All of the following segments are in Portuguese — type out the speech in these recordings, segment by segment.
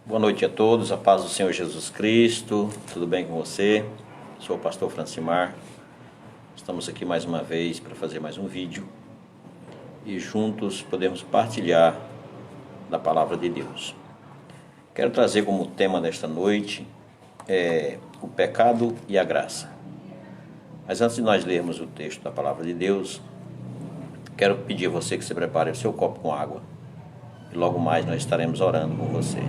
Boa noite a todos, a paz do Senhor Jesus Cristo, tudo bem com você? Sou o pastor Francimar, estamos aqui mais uma vez para fazer mais um vídeo e juntos podemos partilhar da palavra de Deus. Quero trazer como tema desta noite o pecado e a graça. Mas antes de nós lermos o texto da palavra de Deus, quero pedir a você que se prepare o seu copo com água e logo mais nós estaremos orando com você.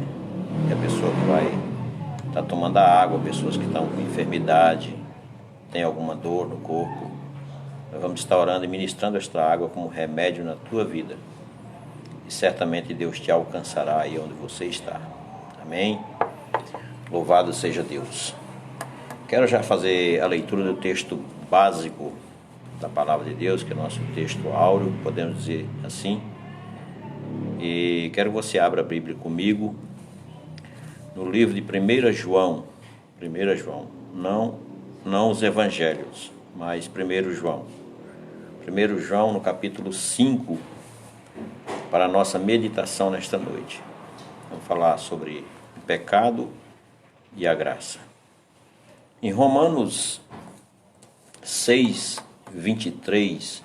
E a pessoa que vai estar tomando a água, pessoas que estão com enfermidade, tem alguma dor no corpo, nós vamos estar orando e ministrando esta água como remédio na tua vida. E certamente Deus te alcançará aí onde você está. Amém? Louvado seja Deus. Quero já fazer a leitura do texto básico da palavra de Deus, que é o nosso texto áureo, podemos dizer assim. E quero que você abra a Bíblia comigo no livro de 1 João, não os evangelhos, mas 1 João. 1 João no capítulo 5, para a nossa meditação nesta noite. Vamos falar sobre o pecado e a graça. Em Romanos 6, 23,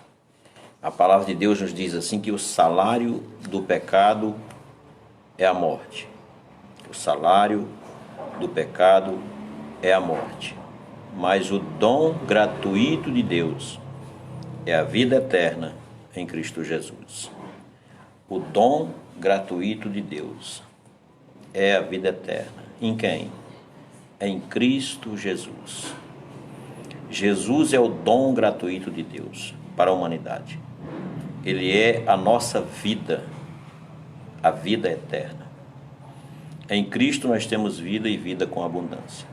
a palavra de Deus nos diz assim que o salário do pecado é a morte. O salário do pecado é a morte, mas o dom gratuito de Deus é a vida eterna em Cristo Jesus. O dom gratuito de Deus é a vida eterna. Em quem? Em Cristo Jesus. Jesus é o dom gratuito de Deus para a humanidade. Ele é a nossa vida, a vida eterna. Em Cristo nós temos vida e vida com abundância.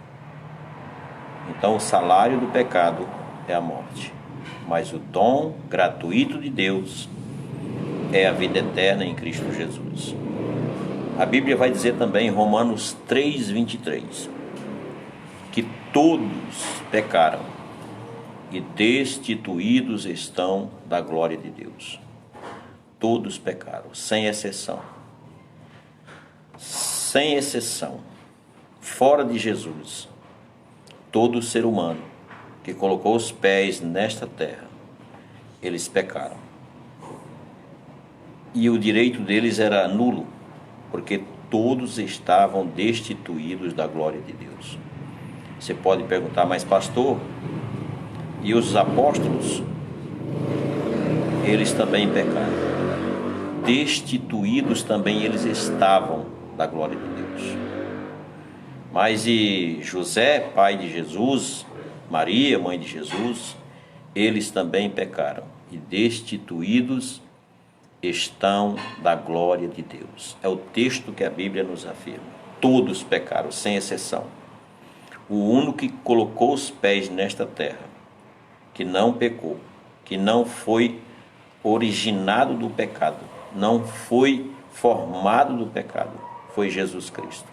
Então o salário do pecado é a morte, mas o dom gratuito de Deus é a vida eterna em Cristo Jesus. A Bíblia vai dizer também em Romanos 3, 23, que todos pecaram e destituídos estão da glória de Deus. Todos pecaram, sem exceção. Sem exceção, fora de Jesus, todo ser humano que colocou os pés nesta terra, eles pecaram. E o direito deles era nulo, porque todos estavam destituídos da glória de Deus. Você pode perguntar, mas pastor, e os apóstolos? Eles também pecaram. Destituídos também eles estavam da glória de Deus. Mas e José, pai de Jesus, Maria, mãe de Jesus, eles também pecaram e destituídos estão da glória de Deus. É o texto que a Bíblia nos afirma. Todos pecaram, sem exceção. O único que colocou os pés nesta terra, que não pecou, que não foi originado do pecado, não foi formado do pecado, foi Jesus Cristo.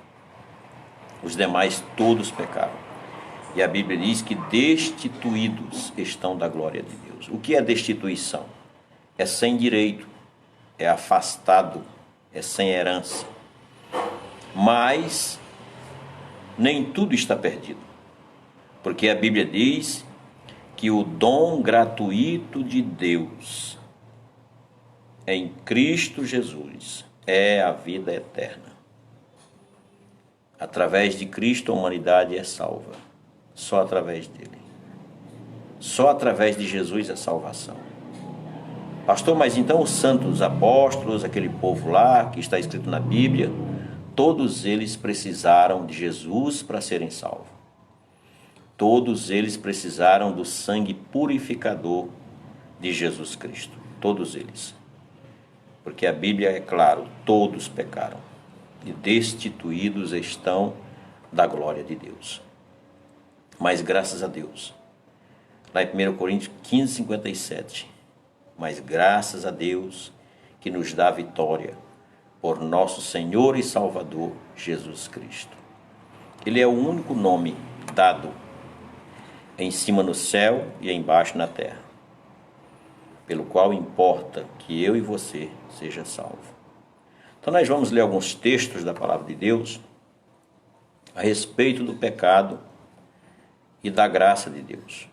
Os demais todos pecaram. E a Bíblia diz que destituídos estão da glória de Deus. O que é destituição? É sem direito, é afastado, é sem herança. Mas nem tudo está perdido. Porque a Bíblia diz que o dom gratuito de Deus em Cristo Jesus é a vida eterna. Através de Cristo a humanidade é salva. Só através dele. Só através de Jesus a salvação. Pastor, mas então os santos apóstolos, aquele povo lá que está escrito na Bíblia, todos eles precisaram de Jesus para serem salvos. Todos eles precisaram do sangue purificador de Jesus Cristo. Todos eles. Porque a Bíblia é claro, todos pecaram e destituídos estão da glória de Deus. Mas graças a Deus, lá em 1 Coríntios 15, 57, mas graças a Deus que nos dá vitória por nosso Senhor e Salvador Jesus Cristo. Ele é o único nome dado em cima no céu e embaixo na terra, pelo qual importa que eu e você seja salvo. Então nós vamos ler alguns textos da palavra de Deus a respeito do pecado e da graça de Deus.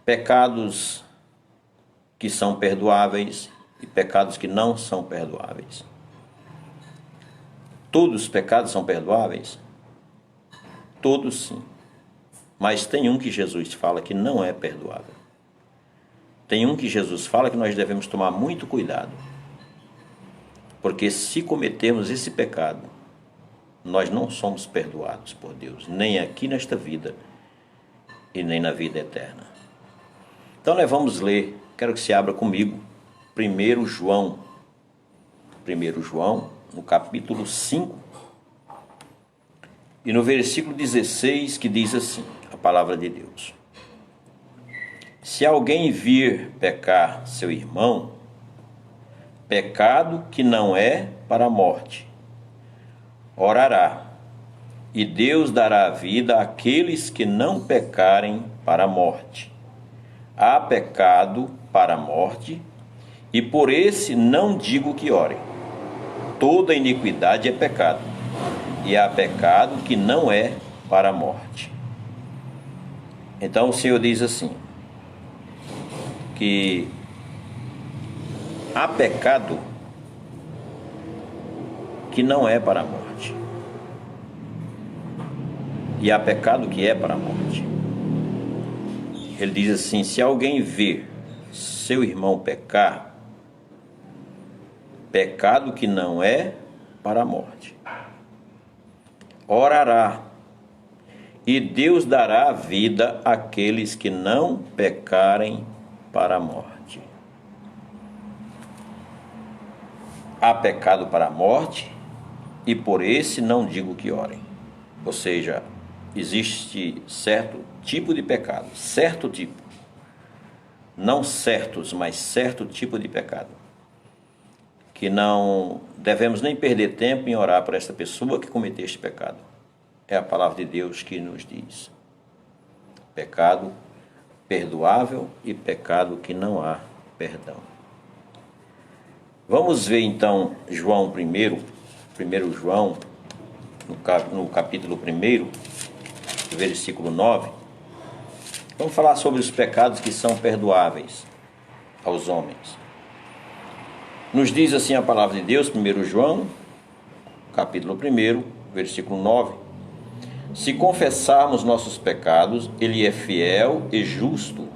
Pecados que são perdoáveis e pecados que não são perdoáveis. Todos os pecados são perdoáveis? Todos sim. Mas tem um que Jesus fala que não é perdoável. Tem um que Jesus fala que nós devemos tomar muito cuidado. Porque se cometermos esse pecado, nós não somos perdoados por Deus, nem aqui nesta vida e nem na vida eterna. Então nós vamos ler, quero que se abra comigo, 1 João. 1 João, no capítulo 5, e no versículo 16, que diz assim, a palavra de Deus. Se alguém vir pecar seu irmão, pecado que não é para a morte, orará, e Deus dará vida àqueles que não pecarem para a morte. Há pecado para a morte, e por esse não digo que orem. Toda iniquidade é pecado, e há pecado que não é para a morte. Então o Senhor diz assim, que há pecado que não é para a morte, e há pecado que é para a morte. Ele diz assim, se alguém ver seu irmão pecar, pecado que não é para a morte, orará, e Deus dará vida àqueles que não pecarem para a morte. Há pecado para a morte, e por esse não digo que orem. Ou seja, existe certo tipo de pecado, certo tipo, não certos, mas certo tipo de pecado, que não devemos nem perder tempo em orar por esta pessoa que cometeu este pecado. É a palavra de Deus que nos diz. Pecado perdoável e pecado que não há perdão. Vamos ver então João 1 João, no capítulo 1, versículo 9. Vamos falar sobre os pecados que são perdoáveis aos homens. Nos diz assim a palavra de Deus, 1 João, capítulo 1, versículo 9. Se confessarmos nossos pecados, Ele é fiel e justo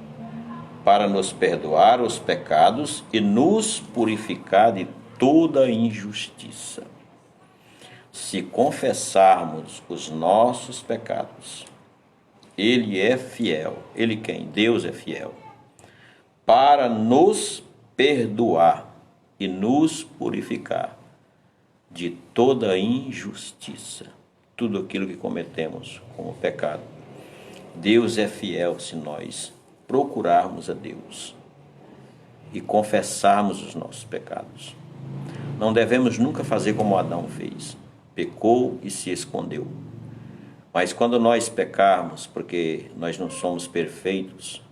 para nos perdoar os pecados e nos purificar de toda injustiça. Se confessarmos os nossos pecados, Ele é fiel. Ele quem? Deus é fiel. Para nos perdoar e nos purificar de toda injustiça. Tudo aquilo que cometemos como pecado. Deus é fiel se nós procurarmos a Deus e confessarmos os nossos pecados. Não devemos nunca fazer como Adão fez. Pecou e se escondeu. Mas quando nós pecarmos, porque nós não somos perfeitos,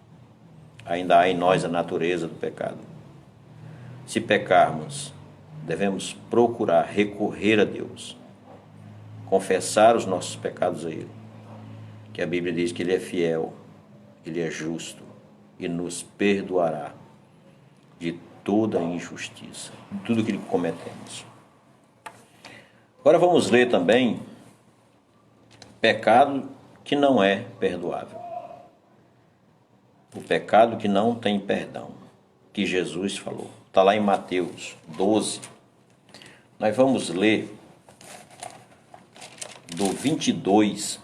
ainda há em nós a natureza do pecado. Se pecarmos, devemos procurar recorrer a Deus, confessar os nossos pecados a Ele, que a Bíblia diz que Ele é fiel, Ele é justo e nos perdoará de toda injustiça, de tudo aquilo que cometemos. Agora vamos ler também pecado que não é perdoável. O pecado que não tem perdão, que Jesus falou. Está lá em Mateus 12. Nós vamos ler do 22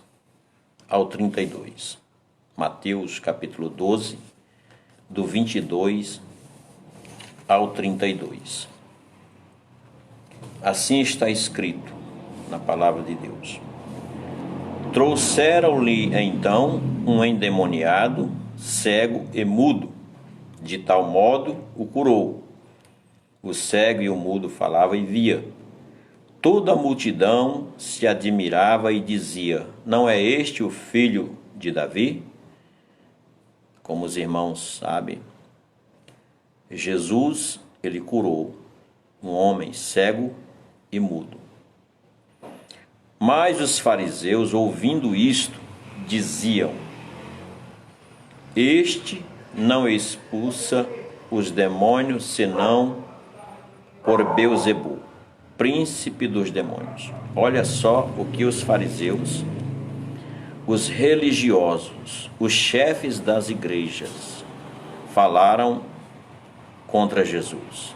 ao 32. Mateus capítulo 12, do 22 ao 32. Assim está escrito na palavra de Deus. Trouxeram-lhe então um endemoniado, cego e mudo, de tal modo o curou. O cego e o mudo falavam e via. Toda a multidão se admirava e dizia: não é este o filho de Davi? Como os irmãos sabem, Jesus, ele curou um homem cego e mudo. Mas os fariseus, ouvindo isto, diziam: este não expulsa os demônios, senão por Beelzebul, príncipe dos demônios. Olha só o que os fariseus, os religiosos, os chefes das igrejas falaram contra Jesus.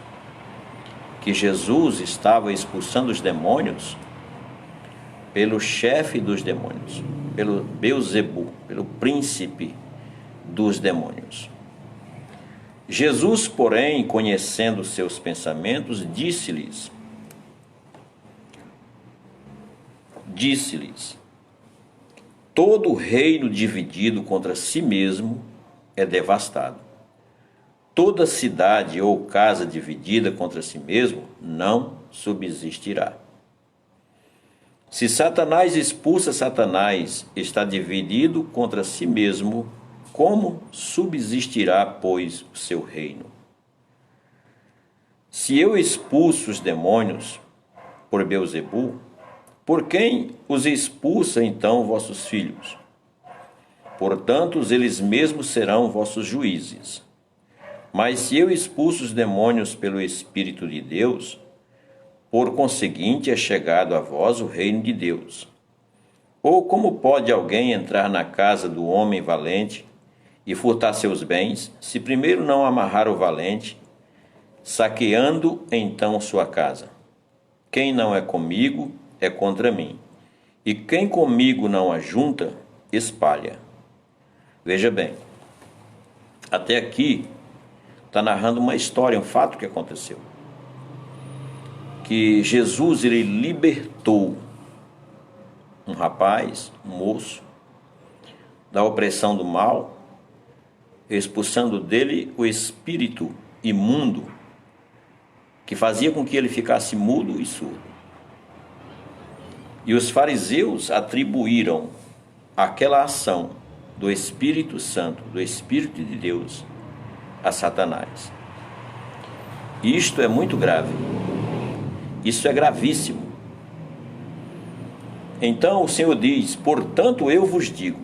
Que Jesus estava expulsando os demônios pelo chefe dos demônios, pelo Beelzebul, pelo príncipe dos demônios. Jesus, porém, conhecendo seus pensamentos, disse-lhes: todo reino dividido contra si mesmo é devastado. Toda cidade ou casa dividida contra si mesmo não subsistirá. Se Satanás expulsa Satanás, está dividido contra si mesmo, como subsistirá, pois, o seu reino? Se eu expulso os demônios por Beelzebul, por quem os expulsa então vossos filhos? Portanto, eles mesmos serão vossos juízes. Mas se eu expulso os demônios pelo Espírito de Deus, por conseguinte é chegado a vós o reino de Deus. Ou como pode alguém entrar na casa do homem valente e furtar seus bens, se primeiro não amarrar o valente, saqueando então sua casa? Quem não é comigo é contra mim, e quem comigo não ajunta, espalha. Veja bem, até aqui está narrando uma história, um fato que aconteceu. Que Jesus, ele libertou um rapaz, um moço, da opressão do mal, expulsando dele o espírito imundo, que fazia com que ele ficasse mudo e surdo. E os fariseus atribuíram aquela ação do Espírito Santo, do Espírito de Deus, a Satanás. Isto é muito grave. Isso é gravíssimo. Então o Senhor diz: portanto eu vos digo,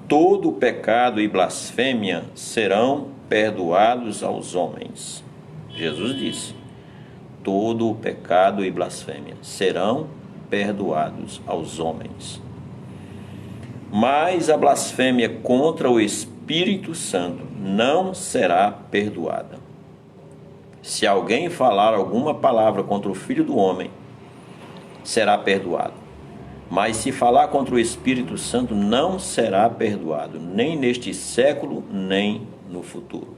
todo pecado e blasfêmia serão perdoados aos homens. Jesus disse: todo o pecado e blasfêmia serão perdoados aos homens. Mas a blasfêmia contra o Espírito Santo não será perdoada. Se alguém falar alguma palavra contra o Filho do Homem, será perdoado. Mas se falar contra o Espírito Santo, não será perdoado, nem neste século, nem no futuro.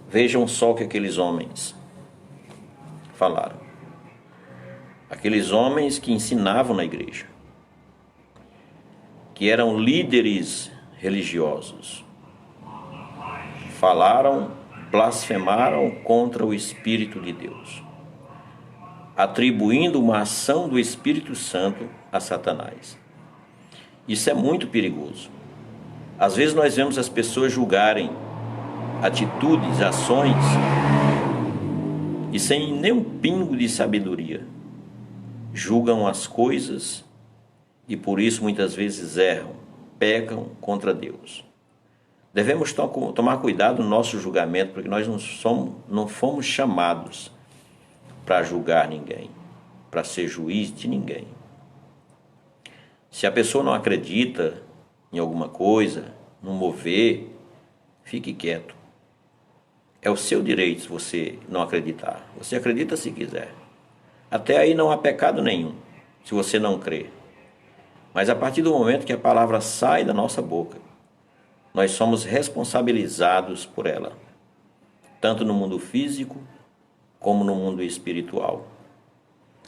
Vejam só o que aqueles homens falaram. Aqueles homens que ensinavam na igreja, que eram líderes religiosos, falaram, blasfemaram contra o Espírito de Deus, atribuindo uma ação do Espírito Santo a Satanás. Isso é muito perigoso. Às vezes nós vemos as pessoas julgarem atitudes, ações, e sem nenhum pingo de sabedoria, julgam as coisas e por isso muitas vezes erram, pecam contra Deus. Devemos tomar cuidado no nosso julgamento, porque nós não fomos chamados para julgar ninguém, para ser juiz de ninguém. Se a pessoa não acredita em alguma coisa, no mover, fique quieto. É o seu direito se você não acreditar. Você acredita se quiser. Até aí não há pecado nenhum, se você não crer. Mas a partir do momento que a palavra sai da nossa boca, nós somos responsabilizados por ela, tanto no mundo físico como no mundo espiritual.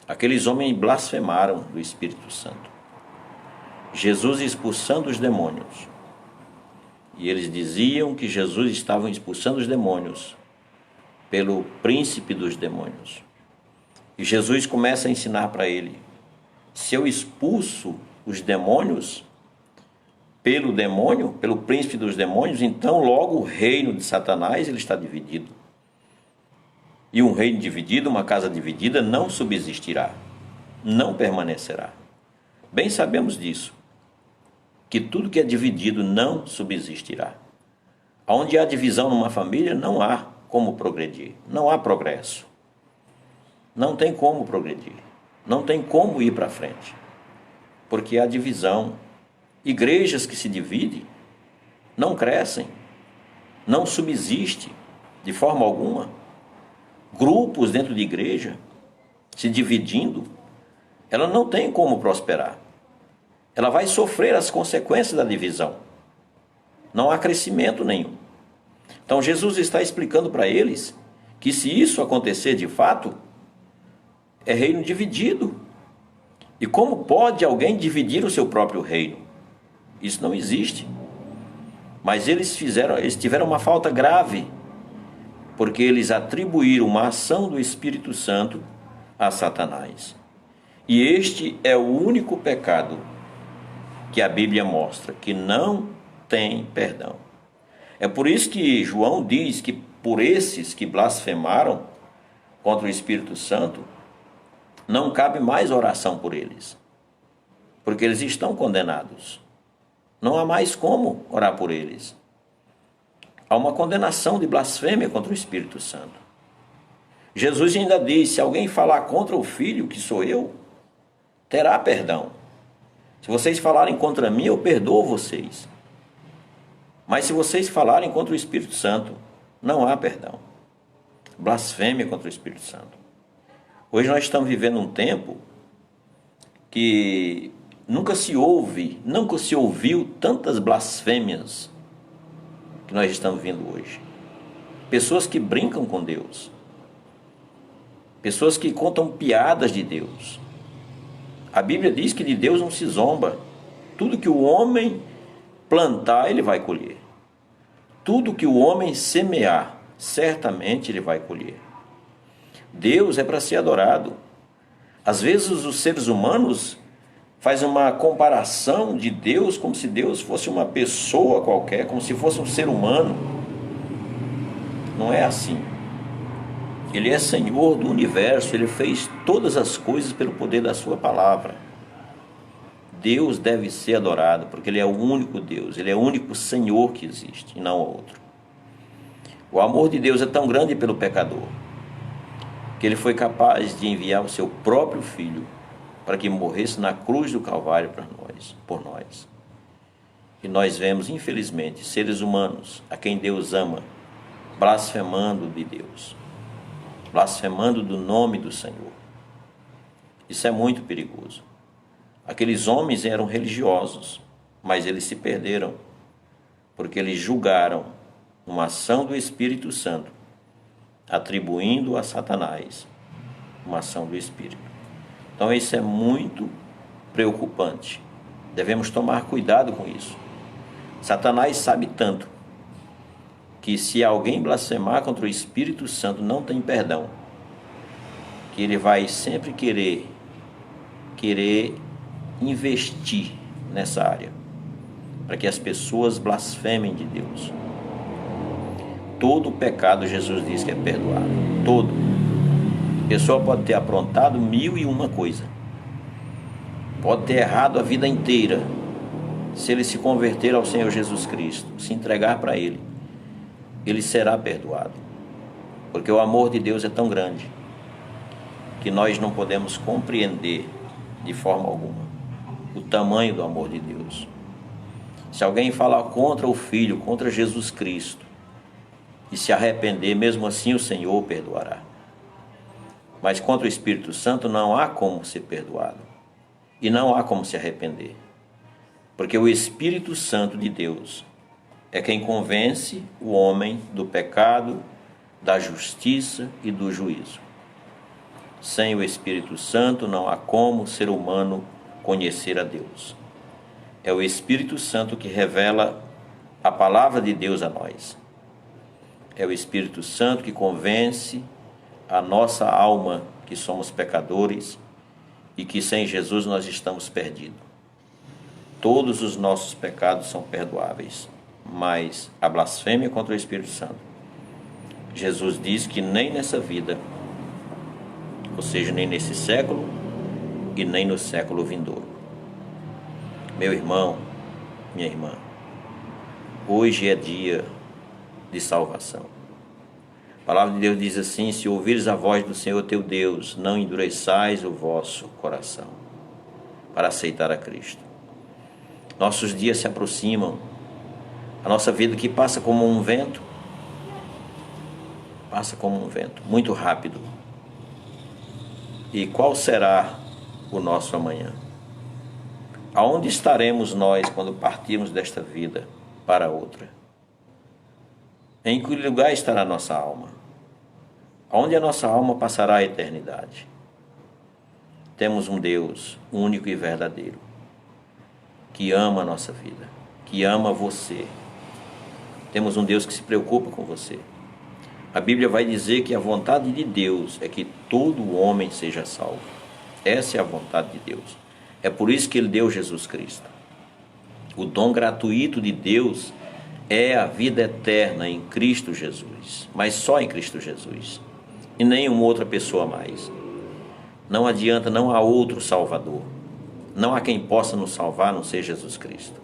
Aqueles homens blasfemaram do Espírito Santo. Jesus expulsando os demônios. E eles diziam que Jesus estava expulsando os demônios pelo príncipe dos demônios. E Jesus começa a ensinar para ele: se eu expulso os demônios pelo demônio, pelo príncipe dos demônios, então logo o reino de Satanás ele está dividido. E um reino dividido, uma casa dividida, não subsistirá, não permanecerá. Bem sabemos disso, que tudo que é dividido não subsistirá. Onde há divisão numa família, não há como progredir, não há progresso. Não tem como progredir, não tem como ir para frente, porque há divisão. Igrejas que se dividem não crescem, não subsistem de forma alguma. Grupos dentro de igreja se dividindo, ela não tem como prosperar. Ela vai sofrer as consequências da divisão. Não há crescimento nenhum. Então Jesus está explicando para eles que se isso acontecer de fato, é reino dividido. E como pode alguém dividir o seu próprio reino? Isso não existe. Mas eles tiveram uma falta grave, porque eles atribuíram uma ação do Espírito Santo a Satanás. E este é o único pecado que a Bíblia mostra que não tem perdão. É por isso que João diz que por esses que blasfemaram contra o Espírito Santo, não cabe mais oração por eles, porque eles estão condenados. Não há mais como orar por eles. Há uma condenação de blasfêmia contra o Espírito Santo. Jesus ainda diz, se alguém falar contra o Filho, que sou eu, terá perdão. Se vocês falarem contra mim, eu perdoo vocês. Mas se vocês falarem contra o Espírito Santo, não há perdão. Blasfêmia contra o Espírito Santo. Hoje nós estamos vivendo um tempo que nunca se ouviu tantas blasfêmias que nós estamos vendo hoje. Pessoas que brincam com Deus. Pessoas que contam piadas de Deus. A Bíblia diz que de Deus não se zomba. Tudo que o homem plantar, ele vai colher. Tudo que o homem semear, certamente ele vai colher. Deus é para ser adorado. Às vezes os seres humanos fazem uma comparação de Deus como se Deus fosse uma pessoa qualquer, como se fosse um ser humano. Não é assim. Ele é Senhor do universo, Ele fez todas as coisas pelo poder da sua palavra. Deus deve ser adorado, porque Ele é o único Deus, Ele é o único Senhor que existe, e não outro. O amor de Deus é tão grande pelo pecador, que Ele foi capaz de enviar o seu próprio Filho para que morresse na cruz do Calvário por nós. E nós vemos, infelizmente, seres humanos a quem Deus ama, blasfemando de Deus, blasfemando do nome do Senhor. Isso é muito perigoso. Aqueles homens eram religiosos, mas eles se perderam, porque eles julgaram uma ação do Espírito Santo, atribuindo a Satanás uma ação do Espírito. Então isso é muito preocupante. Devemos tomar cuidado com isso. Satanás sabe tanto que se alguém blasfemar contra o Espírito Santo não tem perdão, que ele vai sempre querer investir nessa área, para que as pessoas blasfemem de Deus. Todo pecado, Jesus diz que é perdoado. Todo. A pessoa pode ter aprontado 1001 coisa. Pode ter errado a vida inteira. Se ele se converter ao Senhor Jesus Cristo, se entregar para Ele, ele será perdoado. Porque o amor de Deus é tão grande que nós não podemos compreender de forma alguma o tamanho do amor de Deus. Se alguém falar contra o Filho, contra Jesus Cristo, e se arrepender, mesmo assim o Senhor o perdoará. Mas contra o Espírito Santo não há como ser perdoado. E não há como se arrepender. Porque o Espírito Santo de Deus é quem convence o homem do pecado, da justiça e do juízo. Sem o Espírito Santo não há como o ser humano conhecer a Deus. É o Espírito Santo que revela a palavra de Deus a nós. É o Espírito Santo que convence a nossa alma que somos pecadores e que sem Jesus nós estamos perdidos. Todos os nossos pecados são perdoáveis, mas a blasfêmia contra o Espírito Santo, Jesus diz que nem nessa vida, ou seja, nem nesse século e nem no século vindouro. Meu irmão, minha irmã, hoje é dia de salvação. A palavra de Deus diz assim: se ouvires a voz do Senhor teu Deus, não endureçais o vosso coração para aceitar a Cristo. Nossos dias se aproximam, a nossa vida que passa como um vento, muito rápido. E qual será o nosso amanhã? Aonde estaremos nós quando partirmos desta vida para outra? Em que lugar estará a nossa alma? Aonde a nossa alma passará a eternidade? Temos um Deus único e verdadeiro, que ama a nossa vida, que ama você. Temos um Deus que se preocupa com você. A Bíblia vai dizer que a vontade de Deus é que todo homem seja salvo. Essa é a vontade de Deus. É por isso que Ele deu Jesus Cristo. O dom gratuito de Deus é a vida eterna em Cristo Jesus, mas só em Cristo Jesus, e nenhuma outra pessoa mais. Não adianta, não há outro Salvador. Não há quem possa nos salvar a não ser Jesus Cristo.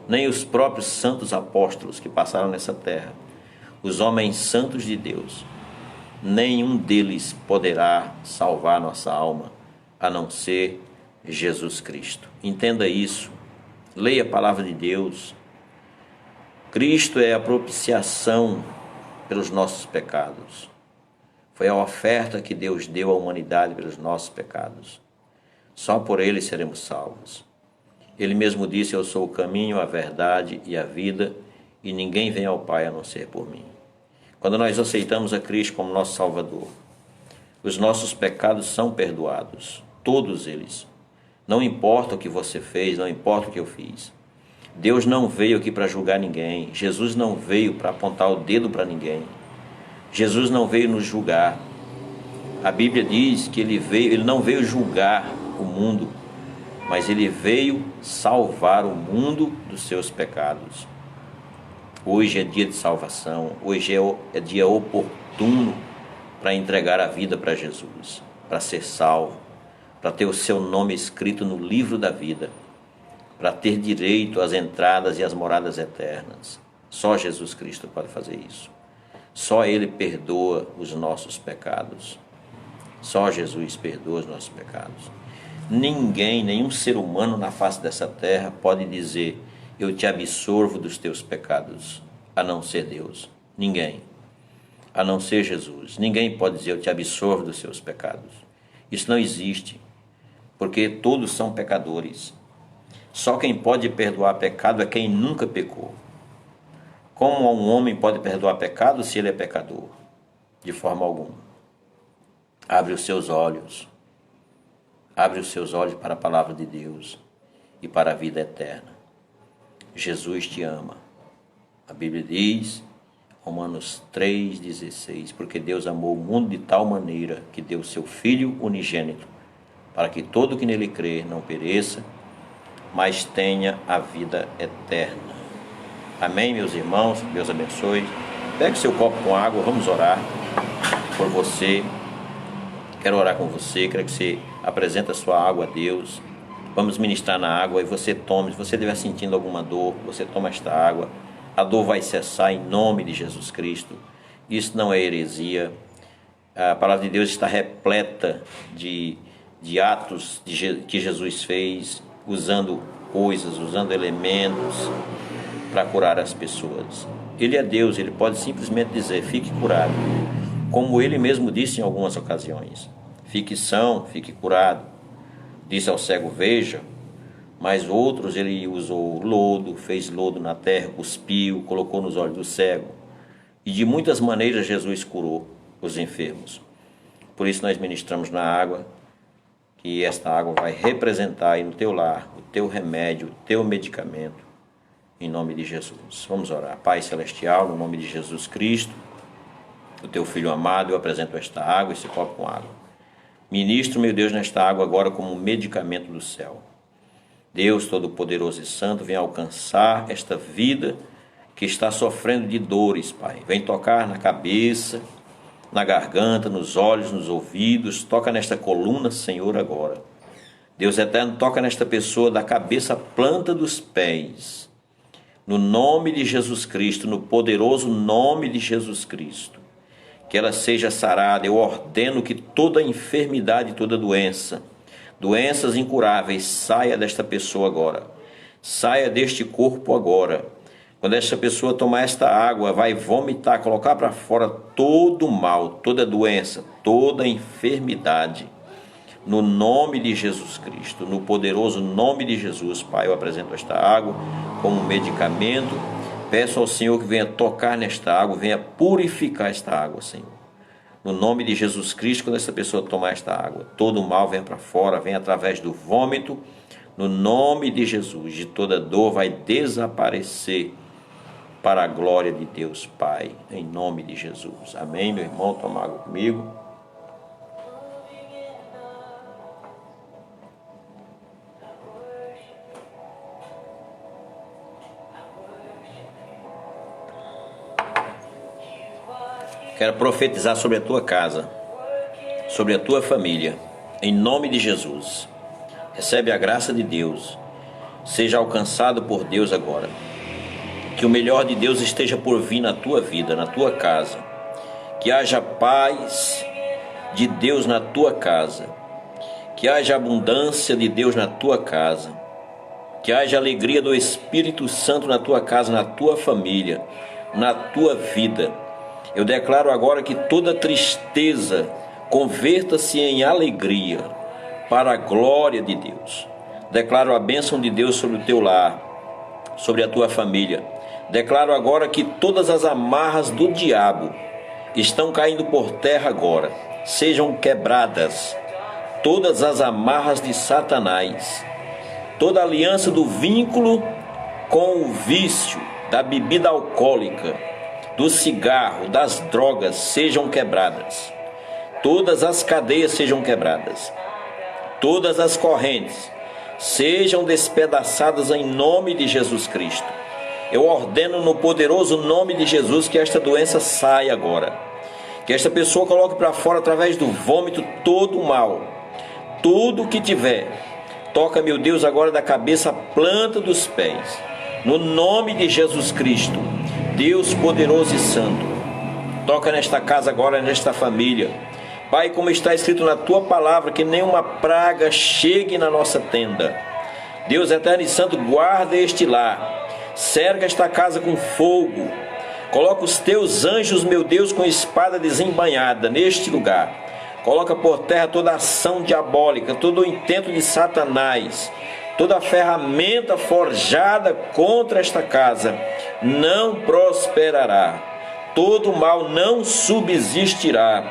Nem os próprios santos apóstolos que passaram nessa terra, os homens santos de Deus, nenhum deles poderá salvar nossa alma a não ser Jesus Cristo. Entenda isso. Leia a palavra de Deus. Cristo é a propiciação pelos nossos pecados. Foi a oferta que Deus deu à humanidade pelos nossos pecados. Só por Ele seremos salvos. Ele mesmo disse: eu sou o caminho, a verdade e a vida, e ninguém vem ao Pai a não ser por mim. Quando nós aceitamos a Cristo como nosso Salvador, os nossos pecados são perdoados, todos eles. Não importa o que você fez, não importa o que eu fiz. Deus não veio aqui para julgar ninguém. Jesus não veio para apontar o dedo para ninguém. Jesus não veio nos julgar. A Bíblia diz que ele não veio julgar o mundo, mas ele veio salvar o mundo dos seus pecados. Hoje é dia de salvação, hoje é dia oportuno para entregar a vida para Jesus, para ser salvo, para ter o seu nome escrito no livro da vida, para ter direito às entradas e às moradas eternas. Só Jesus Cristo pode fazer isso. Só Ele perdoa os nossos pecados. Só Jesus perdoa os nossos pecados. Ninguém, nenhum ser humano na face dessa terra pode dizer: eu te absolvo dos teus pecados, a não ser Deus. Ninguém. A não ser Jesus. Ninguém pode dizer: eu te absolvo dos seus pecados. Isso não existe, porque todos são pecadores. Só quem pode perdoar pecado é quem nunca pecou. Como um homem pode perdoar pecado se ele é pecador? De forma alguma. Abre os seus olhos. Abre os seus olhos para a palavra de Deus e para a vida eterna. Jesus te ama. A Bíblia diz, Romanos 3,16, porque Deus amou o mundo de tal maneira que deu o seu Filho unigênito, para que todo que nele crê não pereça, mas tenha a vida eterna. Amém, meus irmãos? Deus abençoe. Pegue seu copo com água, vamos orar por você. Quero orar com você, quero que você apresente a sua água a Deus. Vamos ministrar na água e você tome. Se você estiver sentindo alguma dor, você toma esta água. A dor vai cessar em nome de Jesus Cristo. Isso não é heresia. A palavra de Deus está repleta de atos que Jesus fez, usando coisas, usando elementos para curar as pessoas. Ele é Deus, Ele pode simplesmente dizer: fique curado. Como Ele mesmo disse em algumas ocasiões: fique são, fique curado. Disse ao cego: veja. Mas outros Ele usou lodo, fez lodo na terra, cuspiu, colocou nos olhos do cego. E de muitas maneiras Jesus curou os enfermos. Por isso nós ministramos na água, que esta água vai representar aí no teu lar o teu remédio, o teu medicamento, em nome de Jesus. Vamos orar. Pai Celestial, no nome de Jesus Cristo, o teu Filho amado, eu apresento esta água, esse copo com água. Ministro, meu Deus, nesta água agora como um medicamento do céu. Deus Todo-Poderoso e Santo, vem alcançar esta vida que está sofrendo de dores, Pai. Vem tocar na cabeça, na garganta, nos olhos, nos ouvidos. Toca nesta coluna, Senhor, agora. Deus eterno, toca nesta pessoa da cabeça à planta dos pés. No nome de Jesus Cristo, no poderoso nome de Jesus Cristo. Que ela seja sarada. Eu ordeno que toda enfermidade, toda doença, doenças incuráveis, saia desta pessoa agora. Saia deste corpo agora. Quando esta pessoa tomar esta água, vai vomitar, colocar para fora todo o mal, toda doença, toda enfermidade. No nome de Jesus Cristo, no poderoso nome de Jesus, Pai, eu apresento esta água como medicamento. Peço ao Senhor que venha tocar nesta água, venha purificar esta água, Senhor. No nome de Jesus Cristo, quando essa pessoa tomar esta água, todo o mal venha para fora, venha através do vômito. No nome de Jesus, de toda dor vai desaparecer para a glória de Deus, Pai, em nome de Jesus. Amém, meu irmão? Toma água comigo. Quero profetizar sobre a tua casa, sobre a tua família, em nome de Jesus. Recebe a graça de Deus, seja alcançado por Deus agora. Que o melhor de Deus esteja por vir na tua vida, na tua casa. Que haja paz de Deus na tua casa. Que haja abundância de Deus na tua casa. Que haja alegria do Espírito Santo na tua casa, na tua família, na tua vida. Eu declaro agora que toda tristeza converta-se em alegria para a glória de Deus. Declaro a bênção de Deus sobre o teu lar, sobre a tua família. Declaro agora que todas as amarras do diabo estão caindo por terra agora. Sejam quebradas todas as amarras de Satanás. Toda aliança do vínculo com o vício, da bebida alcoólica, do cigarro, das drogas, sejam quebradas. Todas as cadeias sejam quebradas. Todas as correntes sejam despedaçadas em nome de Jesus Cristo. Eu ordeno no poderoso nome de Jesus que esta doença saia agora. Que esta pessoa coloque para fora através do vômito todo o mal. Tudo o que tiver. Toca, meu Deus, agora da cabeça à planta dos pés. No nome de Jesus Cristo. Deus poderoso e santo, toca nesta casa agora, nesta família. Pai, como está escrito na tua palavra, que nenhuma praga chegue na nossa tenda. Deus eterno e santo, guarda este lar, cerca esta casa com fogo. Coloca os teus anjos, meu Deus, com espada desembainhada neste lugar. Coloca por terra toda ação diabólica, todo o intento de Satanás. Toda ferramenta forjada contra esta casa não prosperará. Todo mal não subsistirá.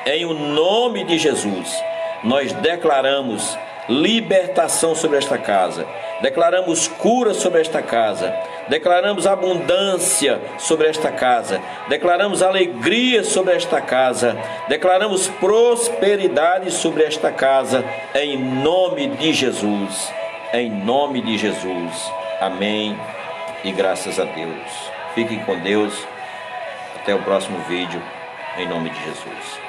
Em o nome de Jesus, nós declaramos libertação sobre esta casa. Declaramos cura sobre esta casa. Declaramos abundância sobre esta casa. Declaramos alegria sobre esta casa. Declaramos prosperidade sobre esta casa. Em nome de Jesus. Em nome de Jesus. Amém. E graças a Deus. Fiquem com Deus. Até o próximo vídeo. Em nome de Jesus.